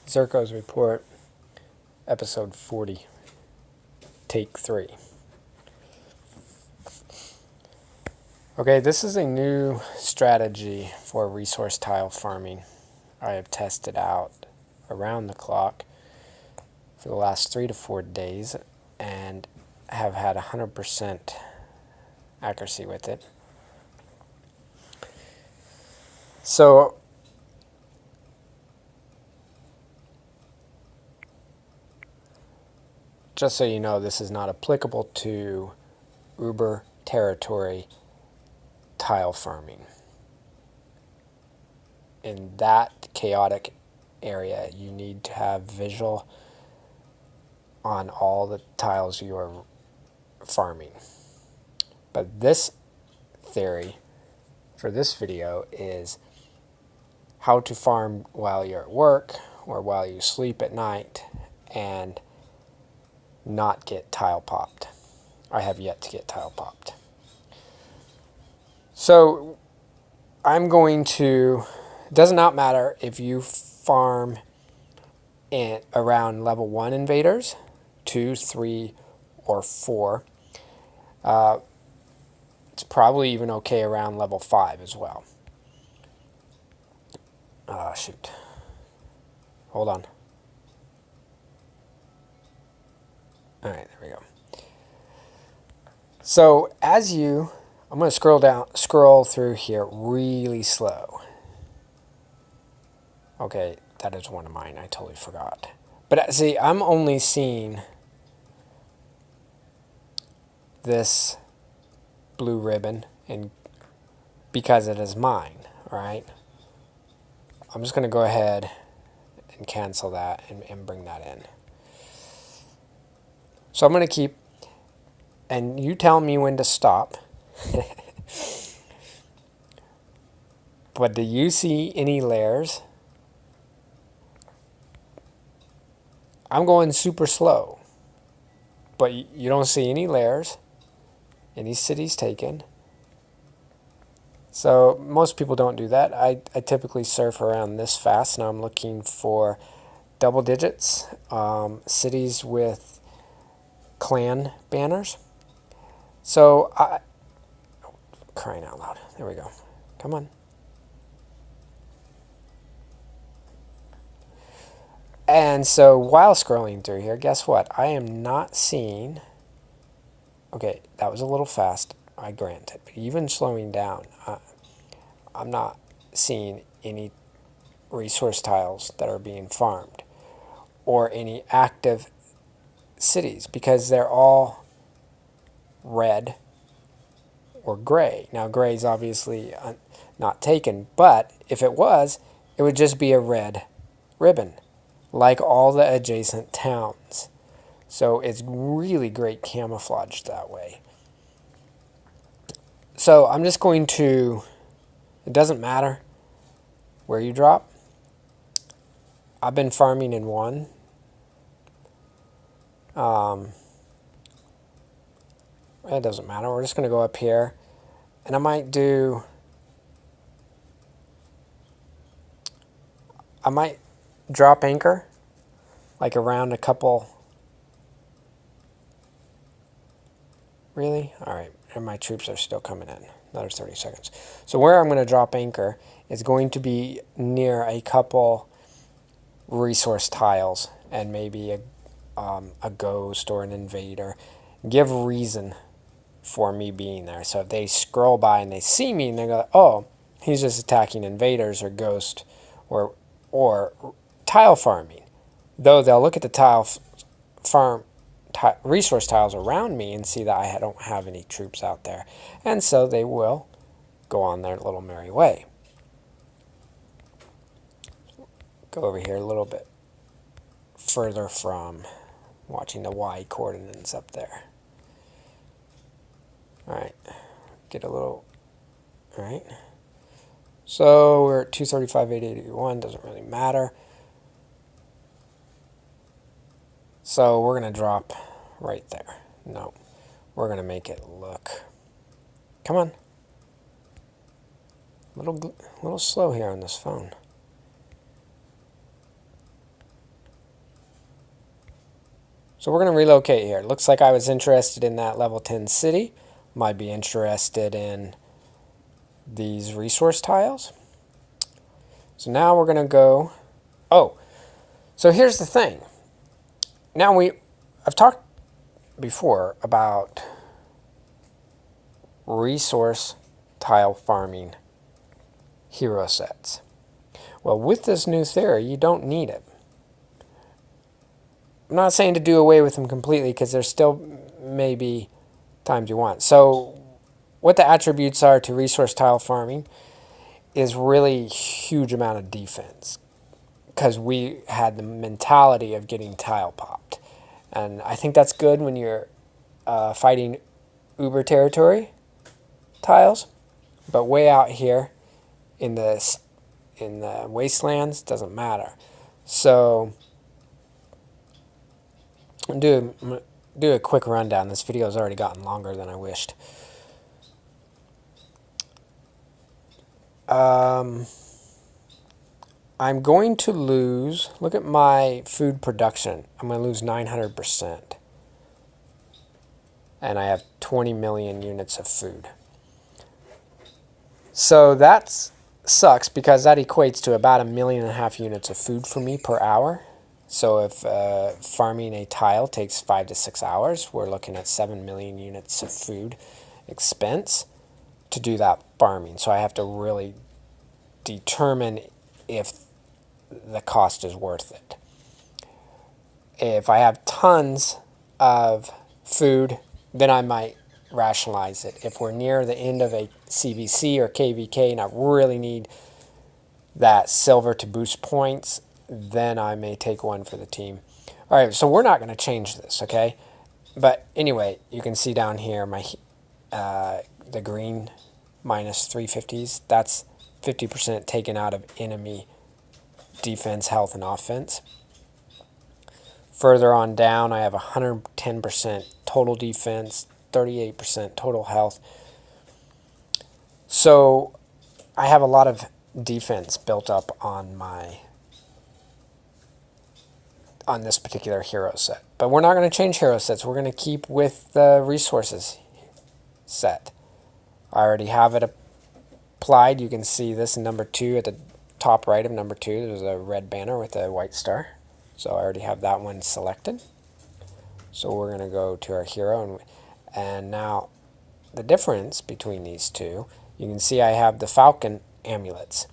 Xirco's report, episode 40, take 3. Okay, this is a new strategy for resource tile farming. I have tested out around the clock for the last 3 to 4 days and have had 100% accuracy with it. So just so you know, this is not applicable to Uber territory tile farming. In that chaotic area, you need to have visual on all the tiles you are farming. But this theory for this video is how to farm while you're at work or while you sleep at night and not get tile popped. I have yet to get tile popped. So I'm going to, it does not matter if you farm in around level 1 invaders, 2, 3, or 4. It's probably even okay around level 5 as well. Shoot. Hold on. Alright, there we go. So as I'm going to scroll through here really slow. Okay, that is one of mine. I totally forgot. But see, I'm only seeing this blue ribbon and because it is mine, right? I'm just going to go ahead and cancel that and bring that in. So I'm going to keep, and you tell me when to stop. But do you see any layers? I'm going super slow, but you don't see any layers, any cities taken. So most people don't do that. I typically surf around this fast. Now I'm looking for double digits, cities with clan banners. So crying out loud. There we go. Come on. And so while scrolling through here, guess what? I am not seeing... Okay, that was a little fast, I grant it. But even slowing down, I'm not seeing any resource tiles that are being farmed or any active cities because they're all red or gray. Now, gray is obviously not taken, but if it was, it would just be a red ribbon, like all the adjacent towns. So it's really great camouflage that way. So I'm just going to, it doesn't matter where you drop. I've been farming in one. It doesn't matter. We're just going to go up here. And I might drop anchor like around a couple. Really? All right. And my troops are still coming in. Another 30 seconds. So where I'm going to drop anchor is going to be near a couple resource tiles and maybe a ghost or an invader. Give reason for me being there. So if they scroll by and they see me and they go, oh, he's just attacking invaders or ghost or tile farming. Though they'll look at the resource tiles around me and see that I don't have any troops out there. And so they will go on their little merry way. Go over here a little bit further from watching the Y coordinates up there. Alright, get a little, alright. So we're at 235, 881, doesn't really matter. So we're going to drop right there. No, we're going to make it look, come on. A little slow here on this phone. So we're going to relocate here. It looks like I was interested in that level 10 city. Might be interested in these resource tiles. So now we're going to go... Oh, so here's the thing. Now I've talked before about resource tile farming hero sets. Well, with this new theory, you don't need it. I'm not saying to do away with them completely, because there's still maybe times you want. So what the attributes are to resource tile farming is really huge amount of defense, because we had the mentality of getting tile popped. And I think that's good when you're fighting uber territory tiles, but way out here in the wastelands doesn't matter. So I'm do a quick rundown. This video has already gotten longer than I wished. I'm going to lose, look at my food production. I'm going to lose 900%. And I have 20 million units of food. So that sucks, because that equates to about 1.5 million units of food for me per hour. So if farming a tile takes 5 to 6 hours, we're looking at 7 million units of food expense to do that farming. So I have to really determine if the cost is worth it. If I have tons of food, then I might rationalize it. If we're near the end of a CVC or KVK and I really need that silver to boost points, then I may take one for the team. All right, so we're not going to change this, okay? But anyway, you can see down here my the green minus 350s. That's 50% taken out of enemy defense, health, and offense. Further on down, I have 110% total defense, 38% total health. So I have a lot of defense built up on this particular hero set. But we're not going to change hero sets. We're going to keep with the resources set. I already have it applied. You can see this in number 2 at the top right of number 2. There's a red banner with a white star. So I already have that one selected. So we're going to go to our hero. And now the difference between these two, you can see I have the Falcon amulets.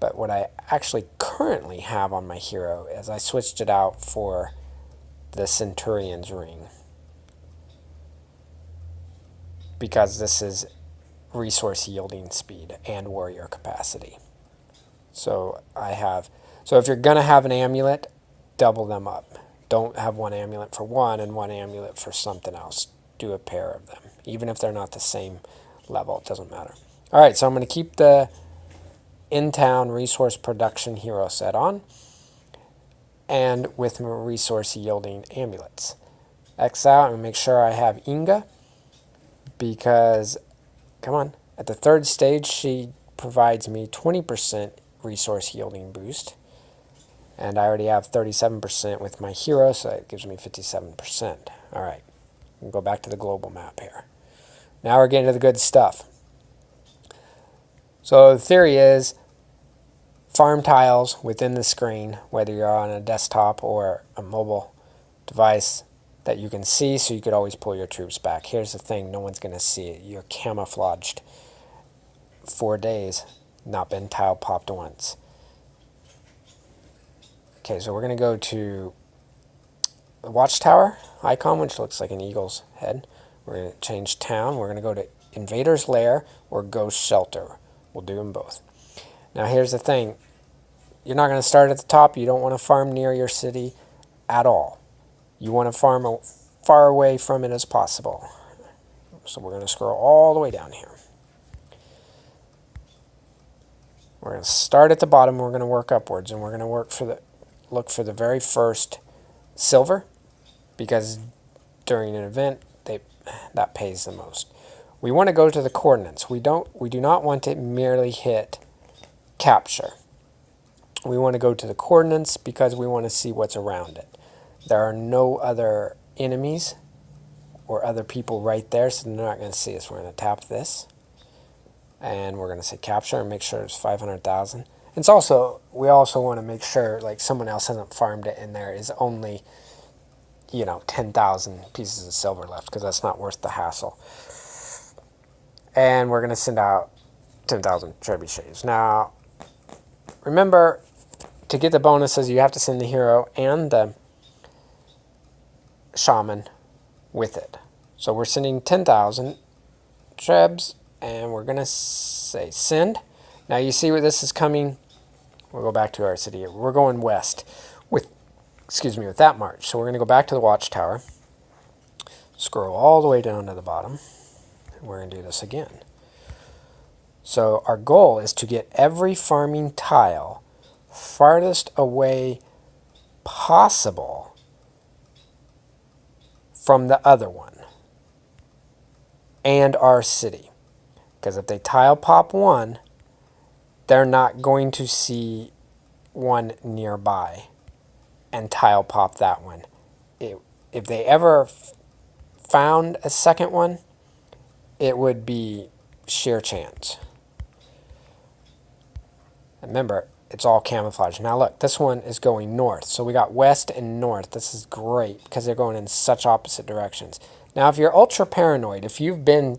But what I actually currently have on my hero is I switched it out for the Centurion's ring, because this is resource yielding speed and warrior capacity. So if you're going to have an amulet, double them up. Don't have one amulet for one and one amulet for something else. Do a pair of them. Even if they're not the same level, it doesn't matter. All right, so I'm going to keep the in-town resource production hero set on, and with resource yielding amulets. X out and make sure I have Inga, because, come on, at the 3rd stage she provides me 20% resource yielding boost, and I already have 37% with my hero, so it gives me 57%. All right, we'll go back to the global map here. Now we're getting to the good stuff. So the theory is farm tiles within the screen, whether you're on a desktop or a mobile device that you can see, so you could always pull your troops back. Here's the thing, no one's going to see it. You're camouflaged. 4 days, not been tile popped once. Okay, so we're going to go to the watchtower icon, which looks like an eagle's head. We're going to change town. We're going to go to Invader's Lair or Ghost Shelter. We'll do them both. Now here's the thing. You're not going to start at the top. You don't want to farm near your city at all. You want to farm as far away from it as possible. So we're going to scroll all the way down here. We're going to start at the bottom. We're going to work upwards, and we're going to look for the very first silver, because during an event that pays the most. We want to go to the coordinates. We do not want to merely hit capture. We want to go to the coordinates because we want to see what's around it. There are no other enemies or other people right there, so they're not going to see us. We're going to tap this, and we're going to say capture and make sure it's 500,000. It's also, we also want to make sure like someone else hasn't farmed it and there is only, 10,000 pieces of silver left, because that's not worth the hassle. And we're going to send out 10,000 trebuchets. Now, remember, to get the bonuses, you have to send the hero and the shaman with it. So we're sending 10,000 trebs, and we're going to say send. Now you see where this is coming. We'll go back to our city. We're going west with that march. So we're going to go back to the watchtower, scroll all the way down to the bottom, and we're going to do this again. So our goal is to get every farming tile farthest away possible from the other one and our city. Because if they tile pop one, they're not going to see one nearby and tile pop that one. If they ever found a second one, it would be sheer chance. Remember, it's all camouflage. Now look, this one is going north. So we got west and north. This is great because they're going in such opposite directions. Now if you're ultra paranoid, if you've been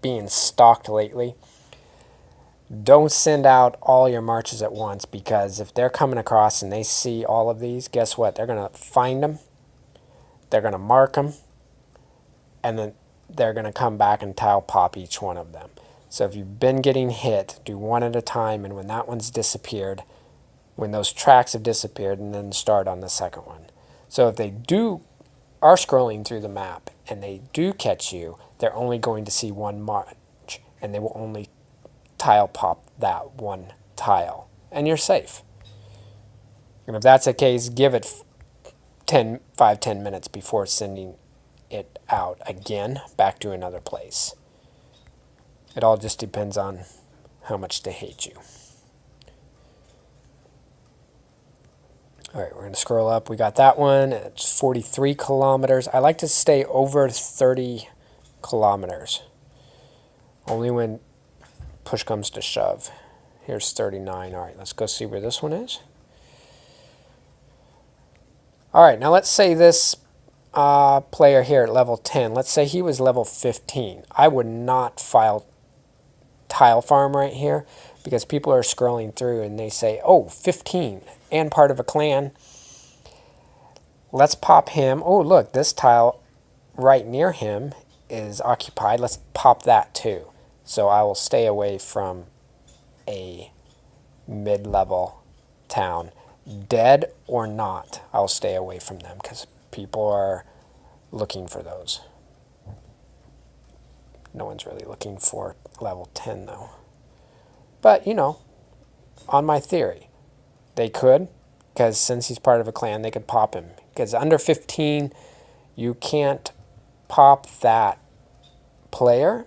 being stalked lately, don't send out all your marches at once, because if they're coming across and they see all of these, guess what? They're going to find them, they're going to mark them, and then they're going to come back and tile pop each one of them. So if you've been getting hit, do one at a time, and when that one's disappeared, when those tracks have disappeared, and then start on the second one. So if they are scrolling through the map and they do catch you, they're only going to see one march, and they will only tile pop that one tile, and you're safe. And if that's the case, give it 10 minutes before sending it out again back to another place. It all just depends on how much they hate you. All right, we're going to scroll up. We got that one. It's 43 kilometers. I like to stay over 30 kilometers. Only when push comes to shove. Here's 39. All right, let's go see where this one is. All right, now let's say this player here at level 10, let's say he was level 15. I would not tile farm right here, because people are scrolling through and they say, oh, 15 and part of a clan. Let's pop him. Oh, look, this tile right near him is occupied. Let's pop that too. So I will stay away from a mid-level town. Dead or not, I'll stay away from them, because people are looking for those. No one's really looking for level 10 though. But, on my theory, they could, because since he's part of a clan, they could pop him. Because under 15, you can't pop that player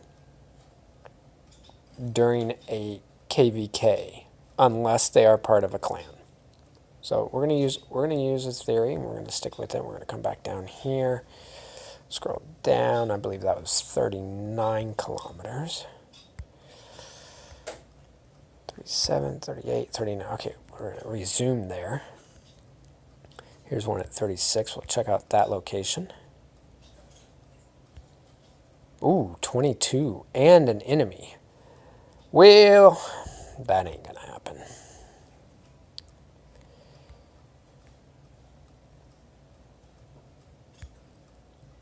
during a KVK unless they are part of a clan. So we're gonna use this theory, and we're gonna stick with it. We're gonna come back down here, scroll down. I believe that was 39 kilometers. 37, 38, 39. Okay, we're gonna resume there. Here's one at 36. We'll check out that location. Ooh, 22 and an enemy. Well, that ain't gonna happen.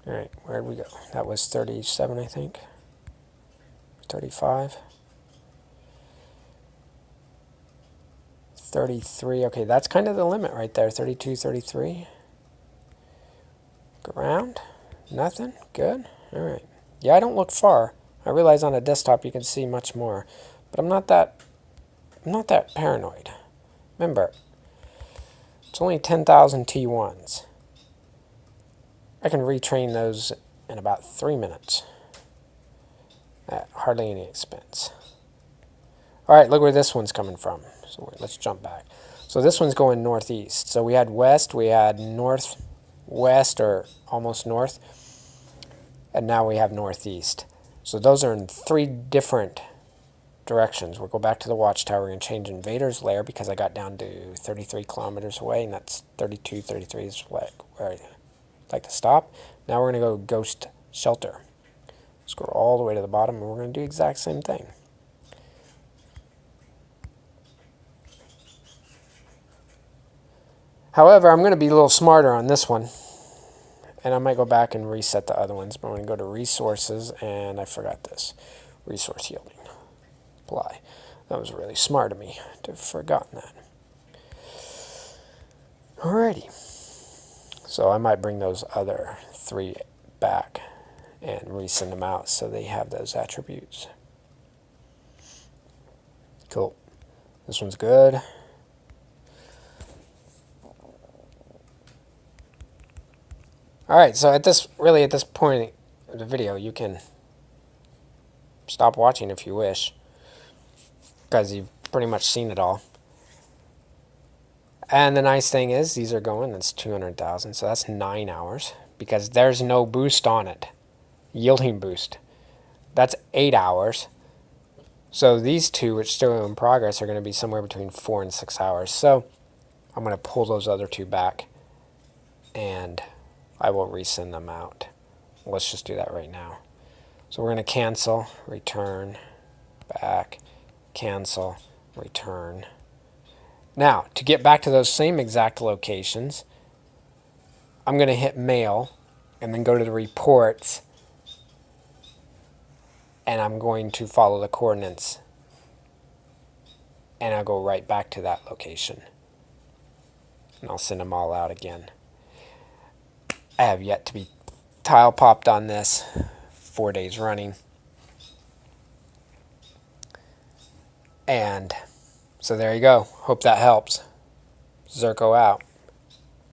All right, where'd we go? That was 37, I think. 35. 33. Okay, that's kind of the limit right there. 32, 33. Look around. Nothing. Good. All right. Yeah, I don't look far. I realize on a desktop you can see much more, but I'm not that paranoid. Remember, it's only 10,000 T1s. I can retrain those in about 3 minutes at hardly any expense. All right, look where this one's coming from. So let's jump back. So this one's going northeast. So we had west, we had north, west or almost north. And now we have northeast. So those are in 3 different directions. We'll go back to the watchtower. We're going to change invader's lair because I got down to 33 kilometers away, and that's 32, 33 is where I'd like to stop. Now we're going to go ghost shelter. Scroll all the way to the bottom, and we're going to do the exact same thing. However, I'm going to be a little smarter on this one, and I might go back and reset the other ones, but I'm going to go to resources, and I forgot this. Resource yielding. Apply. That was really smart of me to have forgotten that. Alrighty. So I might bring those other 3 back and resend them out so they have those attributes. Cool. This one's good. Alright, so at this point of the video, you can stop watching if you wish, because you've pretty much seen it all. And the nice thing is, these are going, that's 200,000, so that's 9 hours, because there's no boost on it. Yielding boost. That's 8 hours. So these 2, which are still in progress, are going to be somewhere between 4 and 6 hours. So I'm going to pull those other 2 back, and I will resend them out. Let's just do that right now. So we're going to cancel, return, back, cancel, return. Now, to get back to those same exact locations, I'm going to hit mail and then go to the reports, and I'm going to follow the coordinates, and I'll go right back to that location, and I'll send them all out again. I have yet to be tile popped on this 4 days running. And so there you go. Hope that helps. Xirco out.